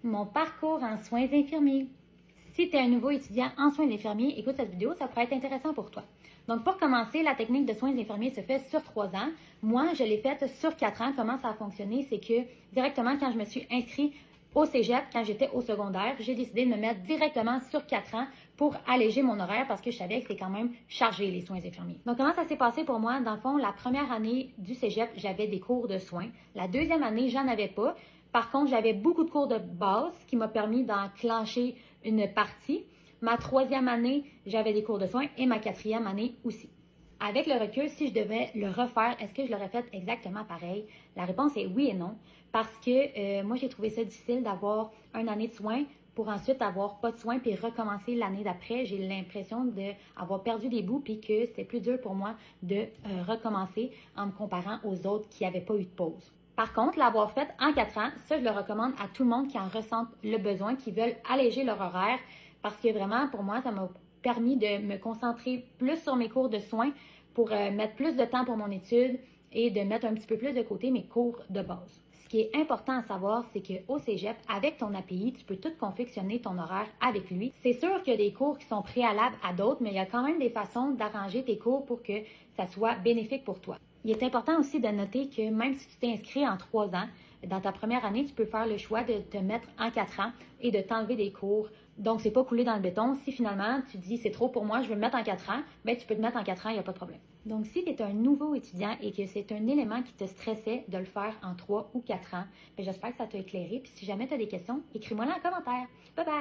Mon parcours en soins infirmiers. Si tu es un nouveau étudiant en soins infirmiers, écoute cette vidéo, ça pourrait être intéressant pour toi. Donc, pour commencer, la technique de soins infirmiers se fait sur 3 ans. Moi, je l'ai faite sur 4 ans. Comment ça a fonctionné? C'est que directement, quand je me suis inscrite au cégep, quand j'étais au secondaire, j'ai décidé de me mettre directement sur 4 ans pour alléger mon horaire parce que je savais que c'est quand même chargé, les soins infirmiers. Donc, comment ça s'est passé pour moi? Dans le fond, la première année du cégep, j'avais des cours de soins. La deuxième année, j'en avais pas. Par contre, j'avais beaucoup de cours de base qui m'a permis d'enclencher une partie. Ma troisième année, j'avais des cours de soins et ma quatrième année aussi. Avec le recul, si je devais le refaire, est-ce que je l'aurais fait exactement pareil? La réponse est oui et non. Parce que moi, j'ai trouvé ça difficile d'avoir une année de soins pour ensuite avoir pas de soins puis recommencer l'année d'après. J'ai l'impression d'avoir perdu des bouts puis que c'était plus dur pour moi de recommencer en me comparant aux autres qui n'avaient pas eu de pause. Par contre, l'avoir fait en 4 ans, ça, je le recommande à tout le monde qui en ressent le besoin, qui veulent alléger leur horaire, parce que vraiment, pour moi, ça m'a permis de me concentrer plus sur mes cours de soins pour mettre plus de temps pour mon étude et de mettre un petit peu plus de côté mes cours de base. Ce qui est important à savoir, c'est qu'au cégep, avec ton API, tu peux tout confectionner ton horaire avec lui. C'est sûr qu'il y a des cours qui sont préalables à d'autres, mais il y a quand même des façons d'arranger tes cours pour que ça soit bénéfique pour toi. Il est important aussi de noter que même si tu t'es inscrit en 3 ans, dans ta première année, tu peux faire le choix de te mettre en 4 ans et de t'enlever des cours. Donc, c'est pas coulé dans le béton. Si finalement, tu dis c'est trop pour moi, je veux me mettre en 4 ans, ben tu peux te mettre en 4 ans, il n'y a pas de problème. Donc, si tu es un nouveau étudiant et que c'est un élément qui te stressait de le faire en 3 ou 4 ans, ben j'espère que ça t'a éclairé. Puis si jamais tu as des questions, écris-moi là en commentaire. Bye bye!